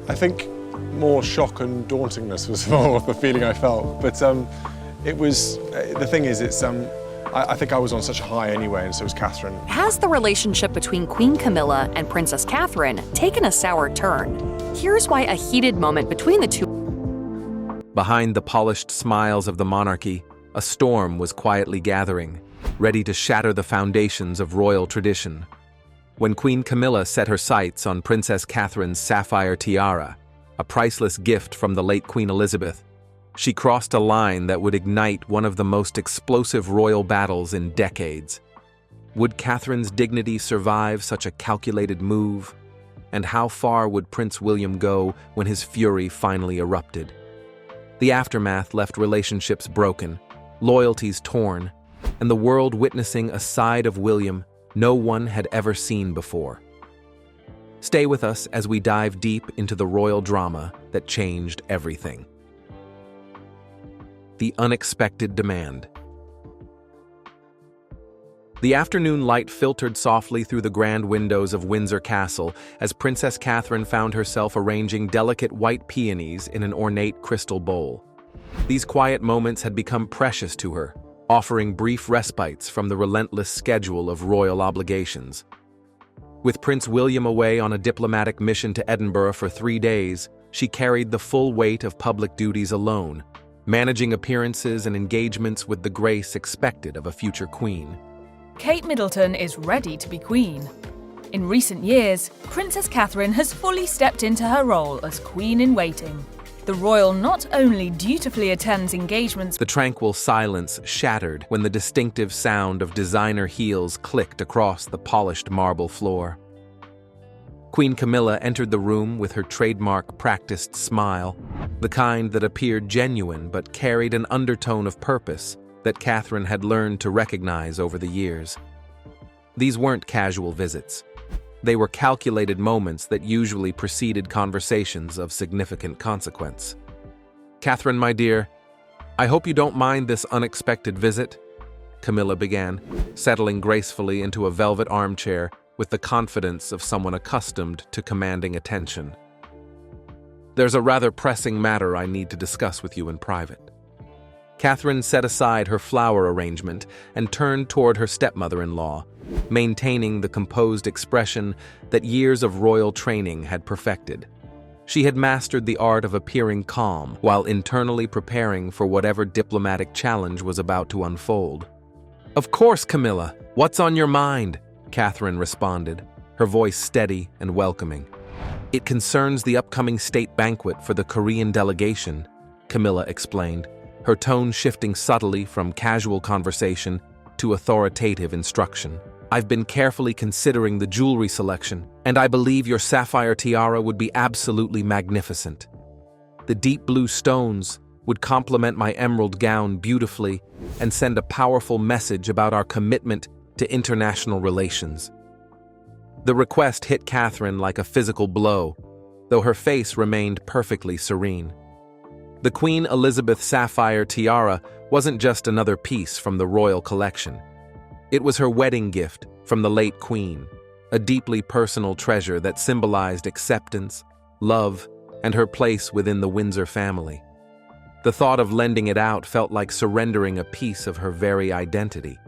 I think more shock and dauntingness was more of the feeling I felt. But it was, the thing is, I think I was on such a high anyway, and so was Catherine. Has the relationship between Queen Camilla and Princess Catherine taken a sour turn? Here's why a heated moment between the two. Behind the polished smiles of the monarchy, a storm was quietly gathering, ready to shatter the foundations of royal tradition. When Queen Camilla set her sights on Princess Catherine's sapphire tiara, a priceless gift from the late Queen Elizabeth, she crossed a line that would ignite one of the most explosive royal battles in decades. Would Catherine's dignity survive such a calculated move? And how far would Prince William go when his fury finally erupted? The aftermath left relationships broken, loyalties torn, and the world witnessing a side of William no one had ever seen before. Stay with us as we dive deep into the royal drama that changed everything. The unexpected demand. The afternoon light filtered softly through the grand windows of Windsor Castle as Princess Catherine found herself arranging delicate white peonies in an ornate crystal bowl. These quiet moments had become precious to her, offering brief respites from the relentless schedule of royal obligations. With Prince William away on a diplomatic mission to Edinburgh for 3 days, she carried the full weight of public duties alone, managing appearances and engagements with the grace expected of a future queen. Kate Middleton is ready to be queen. In recent years, Princess Catherine has fully stepped into her role as queen-in-waiting. The royal not only dutifully attends engagements. The tranquil silence shattered when the distinctive sound of designer heels clicked across the polished marble floor. Queen Camilla entered the room with her trademark practiced smile, the kind that appeared genuine but carried an undertone of purpose that Catherine had learned to recognize over the years. These weren't casual visits. They were calculated moments that usually preceded conversations of significant consequence. "Catherine, my dear, I hope you don't mind this unexpected visit," Camilla began, settling gracefully into a velvet armchair with the confidence of someone accustomed to commanding attention. "There's a rather pressing matter I need to discuss with you in private." Catherine set aside her flower arrangement and turned toward her stepmother-in-law, maintaining the composed expression that years of royal training had perfected. She had mastered the art of appearing calm while internally preparing for whatever diplomatic challenge was about to unfold. "Of course, Camilla. What's on your mind?" Catherine responded, her voice steady and welcoming. "It concerns the upcoming state banquet for the Korean delegation," Camilla explained, her tone shifting subtly from casual conversation to authoritative instruction. "I've been carefully considering the jewelry selection, and I believe your sapphire tiara would be absolutely magnificent. The deep blue stones would complement my emerald gown beautifully and send a powerful message about our commitment to international relations." The request hit Catherine like a physical blow, though her face remained perfectly serene. The Queen Elizabeth sapphire tiara wasn't just another piece from the royal collection. It was her wedding gift from the late Queen, a deeply personal treasure that symbolized acceptance, love, and her place within the Windsor family. The thought of lending it out felt like surrendering a piece of her very identity.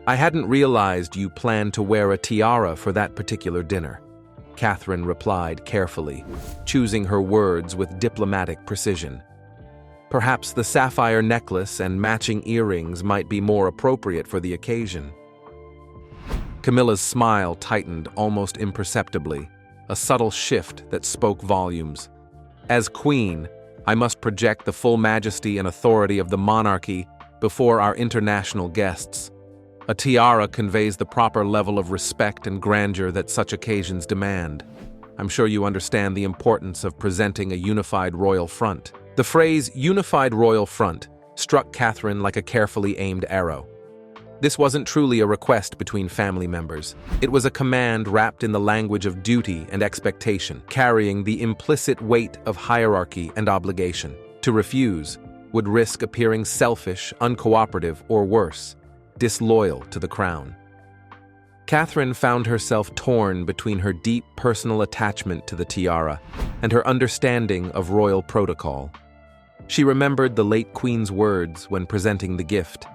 "I hadn't realized you planned to wear a tiara for that particular dinner," Catherine replied carefully, choosing her words with diplomatic precision. "Perhaps the sapphire necklace and matching earrings might be more appropriate for the occasion." Camilla's smile tightened almost imperceptibly, a subtle shift that spoke volumes. "As queen, I must project the full majesty and authority of the monarchy before our international guests. A tiara conveys the proper level of respect and grandeur that such occasions demand. I'm sure you understand the importance of presenting a unified royal front." The phrase "unified royal front" struck Catherine like a carefully aimed arrow. This wasn't truly a request between family members. It was a command wrapped in the language of duty and expectation, carrying the implicit weight of hierarchy and obligation. To refuse would risk appearing selfish, uncooperative, or worse, disloyal to the crown. Catherine found herself torn between her deep personal attachment to the tiara and her understanding of royal protocol. She remembered the late Queen's words when presenting the gift.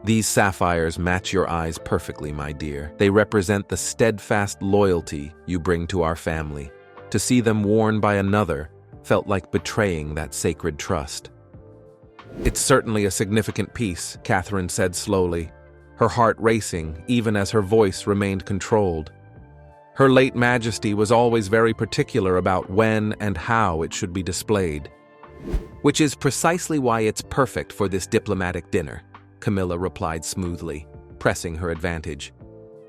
"These sapphires match your eyes perfectly, my dear. They represent the steadfast loyalty you bring to our family. To see them worn by another felt like betraying that sacred trust." "It's certainly a significant piece," Catherine said slowly, her heart racing even as her voice remained controlled. Her late Majesty was always very particular about when and how it should be displayed. "Which is precisely why it's perfect for this diplomatic dinner," Camilla replied smoothly, pressing her advantage.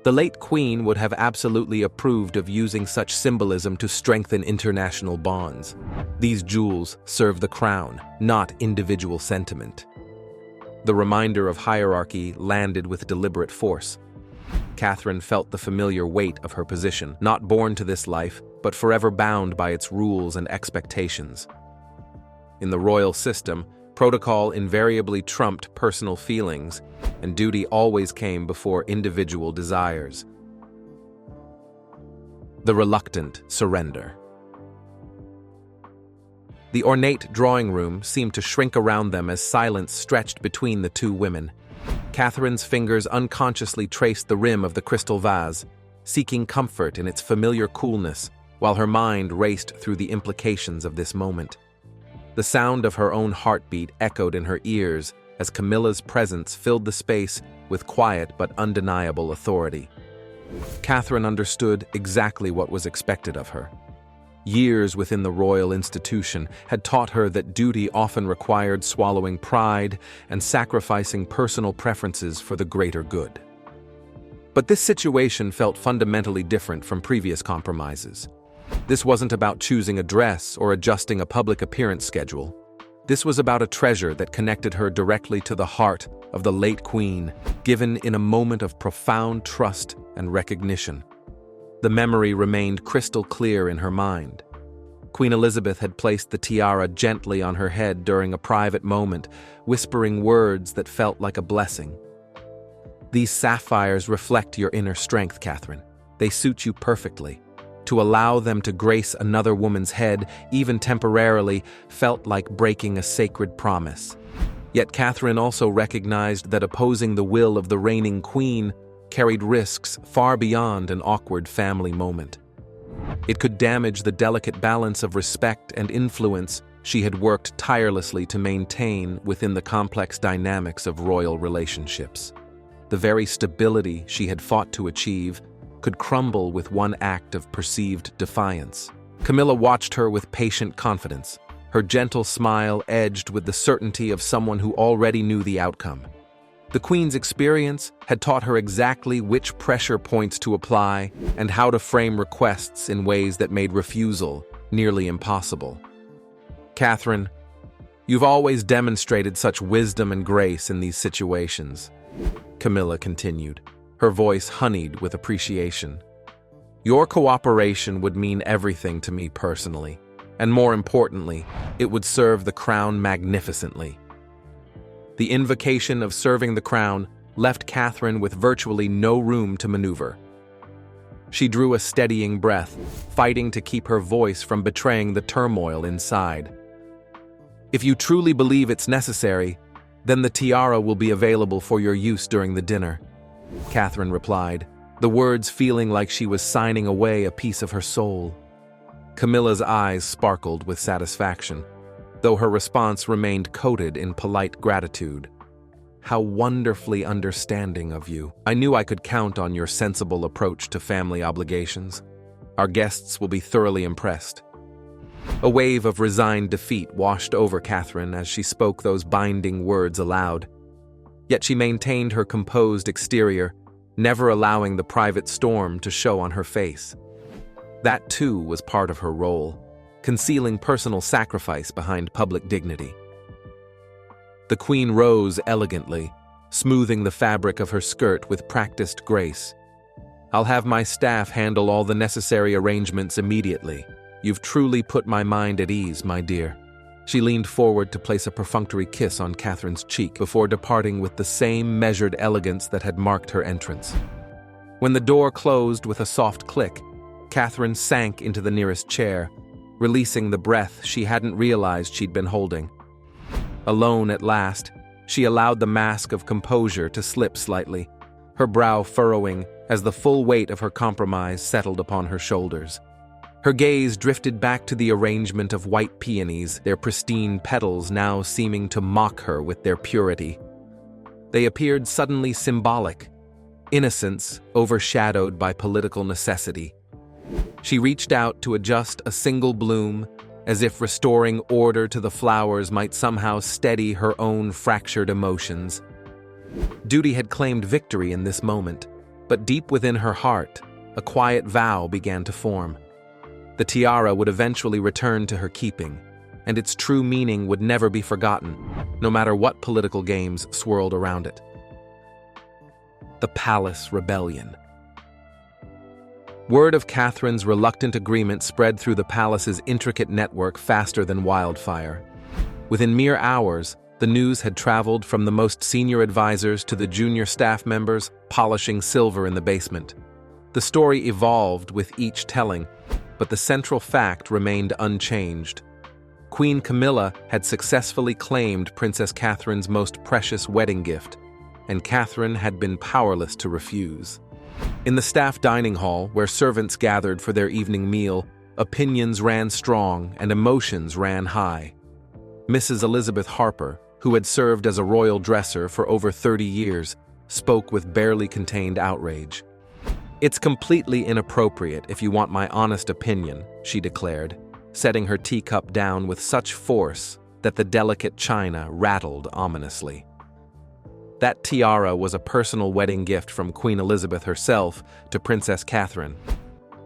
"The late Queen would have absolutely approved of using such symbolism to strengthen international bonds. These jewels serve the crown, not individual sentiment." The reminder of hierarchy landed with deliberate force. Catherine felt the familiar weight of her position, not born to this life, but forever bound by its rules and expectations. In the royal system, protocol invariably trumped personal feelings, and duty always came before individual desires. The reluctant surrender. The ornate drawing room seemed to shrink around them as silence stretched between the two women. Catherine's fingers unconsciously traced the rim of the crystal vase, seeking comfort in its familiar coolness, while her mind raced through the implications of this moment. The sound of her own heartbeat echoed in her ears as Camilla's presence filled the space with quiet but undeniable authority. Catherine understood exactly what was expected of her. Years within the royal institution had taught her that duty often required swallowing pride and sacrificing personal preferences for the greater good. But this situation felt fundamentally different from previous compromises. This wasn't about choosing a dress or adjusting a public appearance schedule. This was about a treasure that connected her directly to the heart of the late Queen, given in a moment of profound trust and recognition. The memory remained crystal clear in her mind. Queen Elizabeth had placed the tiara gently on her head during a private moment, whispering words that felt like a blessing. "These sapphires reflect your inner strength, Catherine. They suit you perfectly. To allow them to grace another woman's head, even temporarily, felt like breaking a sacred promise." Yet Catherine also recognized that opposing the will of the reigning queen carried risks far beyond an awkward family moment. It could damage the delicate balance of respect and influence she had worked tirelessly to maintain within the complex dynamics of royal relationships. The very stability she had fought to achieve could crumble with one act of perceived defiance. Camilla watched her with patient confidence, her gentle smile edged with the certainty of someone who already knew the outcome. The Queen's experience had taught her exactly which pressure points to apply and how to frame requests in ways that made refusal nearly impossible. "Catherine, you've always demonstrated such wisdom and grace in these situations," Camilla continued, her voice honeyed with appreciation. "Your cooperation would mean everything to me personally, and more importantly, it would serve the crown magnificently." The invocation of serving the crown left Catherine with virtually no room to maneuver. She drew a steadying breath, fighting to keep her voice from betraying the turmoil inside. "If you truly believe it's necessary, then the tiara will be available for your use during the dinner," Catherine replied, the words feeling like she was signing away a piece of her soul. Camilla's eyes sparkled with satisfaction, though her response remained coated in polite gratitude. "How wonderfully understanding of you. I knew I could count on your sensible approach to family obligations. Our guests will be thoroughly impressed." A wave of resigned defeat washed over Catherine as she spoke those binding words aloud. Yet she maintained her composed exterior, never allowing the private storm to show on her face. That too was part of her role, concealing personal sacrifice behind public dignity. The Queen rose elegantly, smoothing the fabric of her skirt with practiced grace. "I'll have my staff handle all the necessary arrangements immediately. You've truly put my mind at ease, my dear." She leaned forward to place a perfunctory kiss on Catherine's cheek before departing with the same measured elegance that had marked her entrance. When the door closed with a soft click, Catherine sank into the nearest chair, releasing the breath she hadn't realized she'd been holding. Alone at last, she allowed the mask of composure to slip slightly, her brow furrowing as the full weight of her compromise settled upon her shoulders. Her gaze drifted back to the arrangement of white peonies, their pristine petals now seeming to mock her with their purity. They appeared suddenly symbolic, innocence overshadowed by political necessity. She reached out to adjust a single bloom, as if restoring order to the flowers might somehow steady her own fractured emotions. Duty had claimed victory in this moment, but deep within her heart, a quiet vow began to form. The tiara would eventually return to her keeping, and its true meaning would never be forgotten, no matter what political games swirled around it. The Palace Rebellion. Word of Catherine's reluctant agreement spread through the palace's intricate network faster than wildfire. Within mere hours, the news had traveled from the most senior advisors to the junior staff members polishing silver in the basement. The story evolved with each telling, but the central fact remained unchanged. Queen Camilla had successfully claimed Princess Catherine's most precious wedding gift, and Catherine had been powerless to refuse. In the staff dining hall, where servants gathered for their evening meal, opinions ran strong and emotions ran high. Mrs. Elizabeth Harper, who had served as a royal dresser for over 30 years, spoke with barely contained outrage. "It's completely inappropriate if you want my honest opinion," she declared, setting her teacup down with such force that the delicate china rattled ominously. That tiara was a personal wedding gift from Queen Elizabeth herself to Princess Catherine.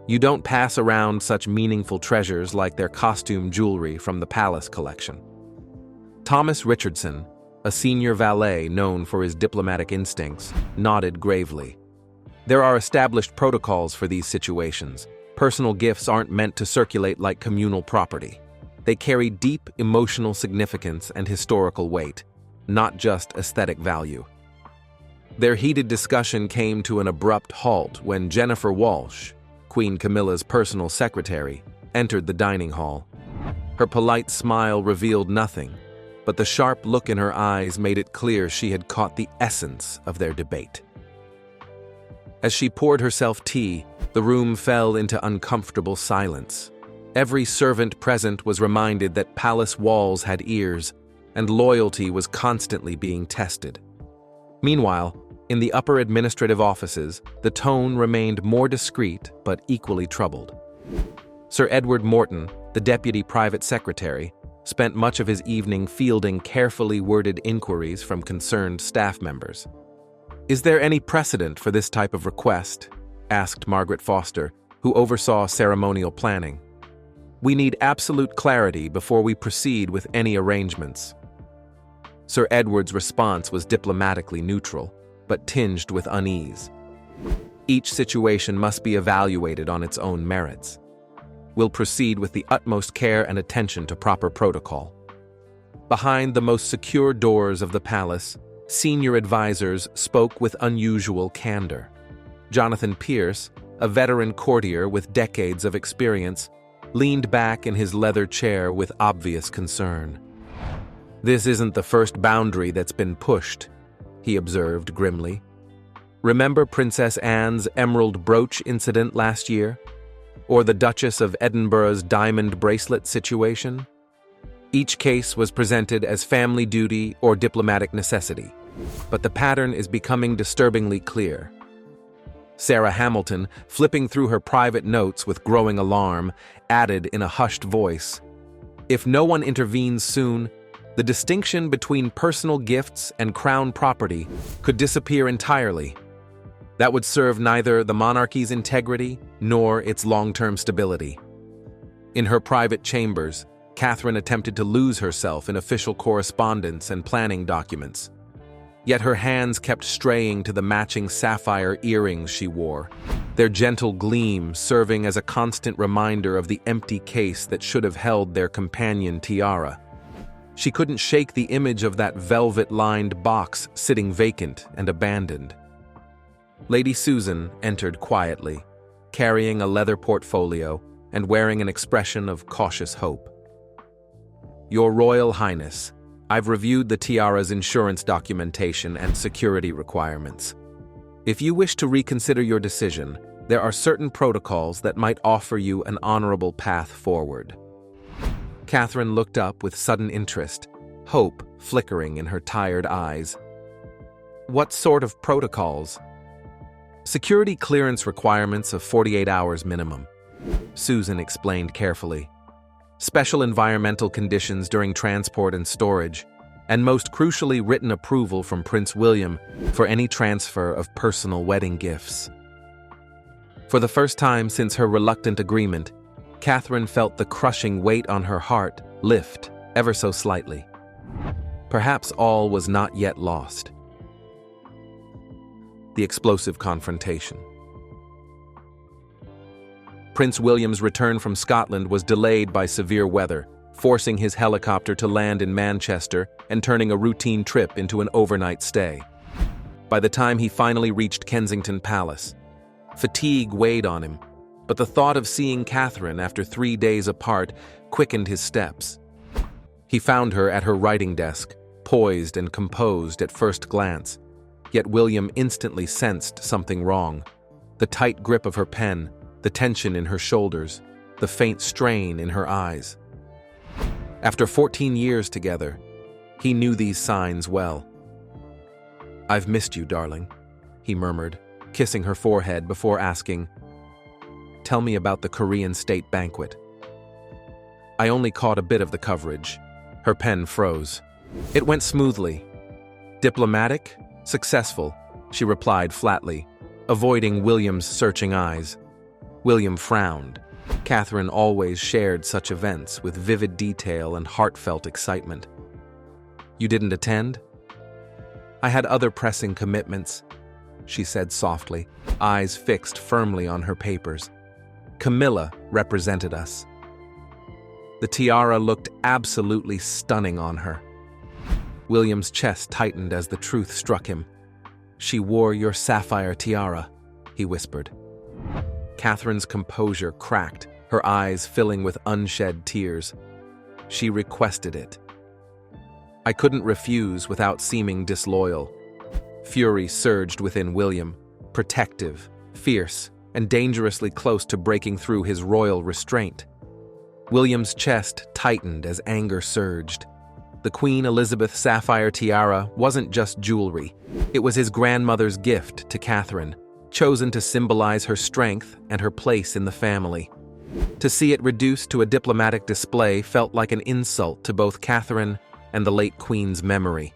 You don't pass around such meaningful treasures like their costume jewelry from the palace collection. Thomas Richardson, a senior valet known for his diplomatic instincts, nodded gravely. There are established protocols for these situations. Personal gifts aren't meant to circulate like communal property. They carry deep emotional significance and historical weight, not just aesthetic value. Their heated discussion came to an abrupt halt when Jennifer Walsh, Queen Camilla's personal secretary, entered the dining hall. Her polite smile revealed nothing, but the sharp look in her eyes made it clear she had caught the essence of their debate. As she poured herself tea, the room fell into uncomfortable silence. Every servant present was reminded that palace walls had ears, and loyalty was constantly being tested. Meanwhile, in the upper administrative offices, the tone remained more discreet but equally troubled. Sir Edward Morton, the deputy private secretary, spent much of his evening fielding carefully worded inquiries from concerned staff members. "Is there any precedent for this type of request?" asked Margaret Foster, who oversaw ceremonial planning. "We need absolute clarity before we proceed with any arrangements." Sir Edward's response was diplomatically neutral, but tinged with unease. "Each situation must be evaluated on its own merits. We'll proceed with the utmost care and attention to proper protocol." Behind the most secure doors of the palace, senior advisors spoke with unusual candor. Jonathan Pierce, a veteran courtier with decades of experience, leaned back in his leather chair with obvious concern. "This isn't the first boundary that's been pushed," he observed grimly. "Remember Princess Anne's emerald brooch incident last year? Or the Duchess of Edinburgh's diamond bracelet situation? Each case was presented as family duty or diplomatic necessity, but the pattern is becoming disturbingly clear." Sarah Hamilton, flipping through her private notes with growing alarm, added in a hushed voice, "If no one intervenes soon, the distinction between personal gifts and crown property could disappear entirely. That would serve neither the monarchy's integrity nor its long-term stability." In her private chambers, Catherine attempted to lose herself in official correspondence and planning documents. Yet her hands kept straying to the matching sapphire earrings she wore, their gentle gleam serving as a constant reminder of the empty case that should have held their companion tiara. She couldn't shake the image of that velvet-lined box sitting vacant and abandoned. Lady Susan entered quietly, carrying a leather portfolio and wearing an expression of cautious hope. Your Royal Highness, I've reviewed the tiara's insurance documentation and security requirements. If you wish to reconsider your decision, there are certain protocols that might offer you an honorable path forward. Catherine looked up with sudden interest, hope flickering in her tired eyes. What sort of protocols? Security clearance requirements of 48 hours minimum, Susan explained carefully. Special environmental conditions during transport and storage, and most crucially written approval from Prince William for any transfer of personal wedding gifts. For the first time since her reluctant agreement, Catherine felt the crushing weight on her heart lift ever so slightly. Perhaps all was not yet lost. The explosive confrontation. Prince William's return from Scotland was delayed by severe weather, forcing his helicopter to land in Manchester and turning a routine trip into an overnight stay. By the time he finally reached Kensington Palace, fatigue weighed on him, but the thought of seeing Catherine after 3 days apart quickened his steps. He found her at her writing desk, poised and composed at first glance, yet William instantly sensed something wrong. The tight grip of her pen, the tension in her shoulders, the faint strain in her eyes. After 14 years together, he knew these signs well. "I've missed you, darling," he murmured, kissing her forehead before asking, "Tell me about the Korean state banquet." "I only caught a bit of the coverage." Her pen froze. "It went smoothly. Diplomatic, successful," she replied flatly, avoiding William's searching eyes. William frowned. Catherine always shared such events with vivid detail and heartfelt excitement. "You didn't attend?" "I had other pressing commitments," she said softly, eyes fixed firmly on her papers. "Camilla represented us." The tiara looked absolutely stunning on her. William's chest tightened as the truth struck him. "She wore your sapphire tiara," he whispered. Catherine's composure cracked, her eyes filling with unshed tears. "She requested it." "I couldn't refuse without seeming disloyal." Fury surged within William, protective, fierce, and dangerously close to breaking through his royal restraint. William's chest tightened as anger surged. The Queen Elizabeth sapphire tiara wasn't just jewelry. It was his grandmother's gift to Catherine, chosen to symbolize her strength and her place in the family. To see it reduced to a diplomatic display felt like an insult to both Catherine and the late Queen's memory.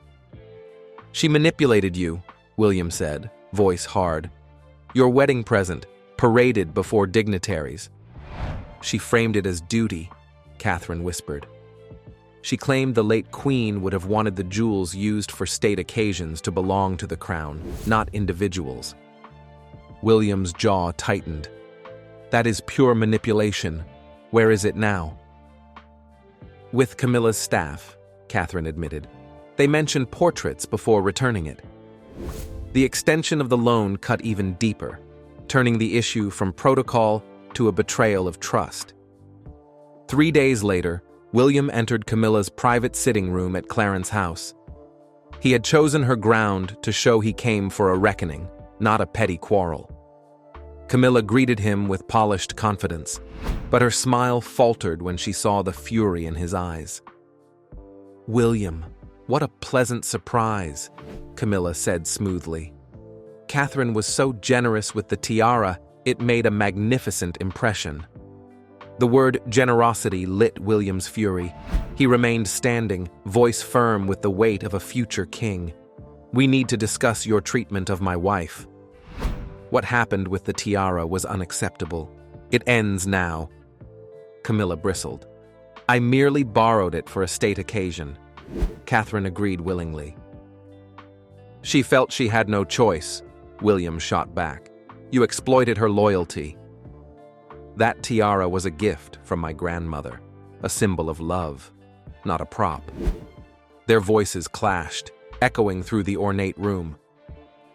"She manipulated you," William said, voice hard. "Your wedding present, paraded before dignitaries." "She framed it as duty," Catherine whispered. She claimed the late Queen would have wanted the jewels used for state occasions to belong to the crown, not individuals. William's jaw tightened. "That is pure manipulation. Where is it now?" "With Camilla's staff," Catherine admitted. "They mentioned portraits before returning it." The extension of the loan cut even deeper, turning the issue from protocol to a betrayal of trust. 3 days later, William entered Camilla's private sitting room at Clarence House. He had chosen her ground to show he came for a reckoning, not a petty quarrel. Camilla greeted him with polished confidence, but her smile faltered when she saw the fury in his eyes. "William, what a pleasant surprise," Camilla said smoothly. Catherine was so generous with the tiara, it made a magnificent impression. The word generosity lit William's fury. He remained standing, voice firm with the weight of a future king. "We need to discuss your treatment of my wife." What happened with the tiara was unacceptable. "It ends now." Camilla bristled. "I merely borrowed it for a state occasion." Catherine agreed willingly. "She felt she had no choice," William shot back. "You exploited her loyalty." "That tiara was a gift from my grandmother, a symbol of love, not a prop." Their voices clashed, echoing through the ornate room.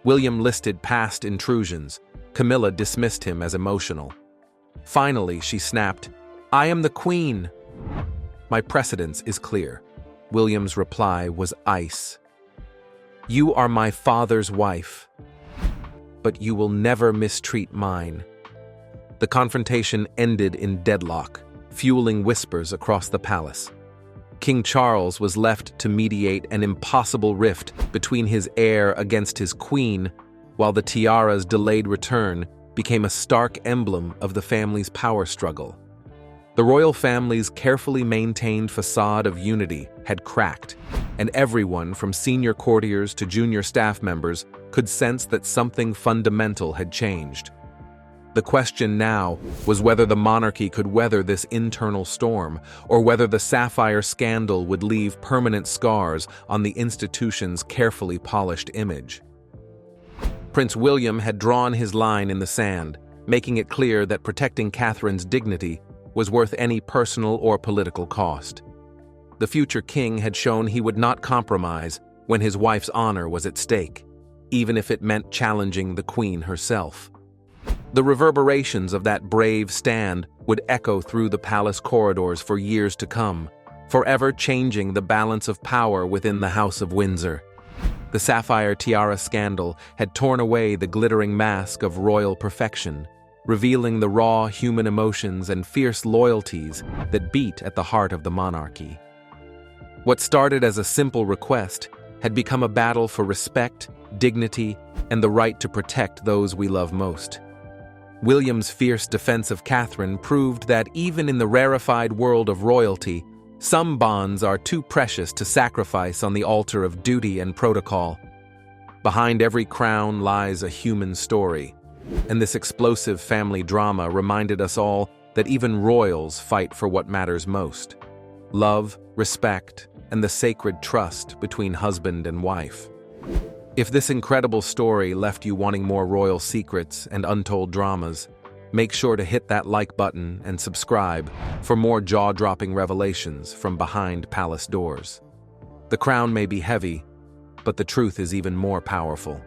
William listed past intrusions. Camilla dismissed him as emotional. Finally, she snapped, "I am the queen." "My precedence is clear." William's reply was ice. "You are my father's wife, but you will never mistreat mine." The confrontation ended in deadlock, fueling whispers across the palace. King Charles was left to mediate an impossible rift between his heir against his queen, while the tiara's delayed return became a stark emblem of the family's power struggle. The royal family's carefully maintained facade of unity had cracked, and everyone from senior courtiers to junior staff members could sense that something fundamental had changed. The question now was whether the monarchy could weather this internal storm, or whether the sapphire scandal would leave permanent scars on the institution's carefully polished image. Prince William had drawn his line in the sand, making it clear that protecting Catherine's dignity was worth any personal or political cost. The future king had shown he would not compromise when his wife's honor was at stake, even if it meant challenging the queen herself. The reverberations of that brave stand would echo through the palace corridors for years to come, forever changing the balance of power within the House of Windsor. The sapphire tiara scandal had torn away the glittering mask of royal perfection, revealing the raw human emotions and fierce loyalties that beat at the heart of the monarchy. What started as a simple request had become a battle for respect, dignity, and the right to protect those we love most. William's fierce defense of Catherine proved that even in the rarefied world of royalty, some bonds are too precious to sacrifice on the altar of duty and protocol. Behind every crown lies a human story, and this explosive family drama reminded us all that even royals fight for what matters most: love, respect, and the sacred trust between husband and wife. If this incredible story left you wanting more royal secrets and untold dramas, make sure to hit that like button and subscribe for more jaw-dropping revelations from behind palace doors. The crown may be heavy, but the truth is even more powerful.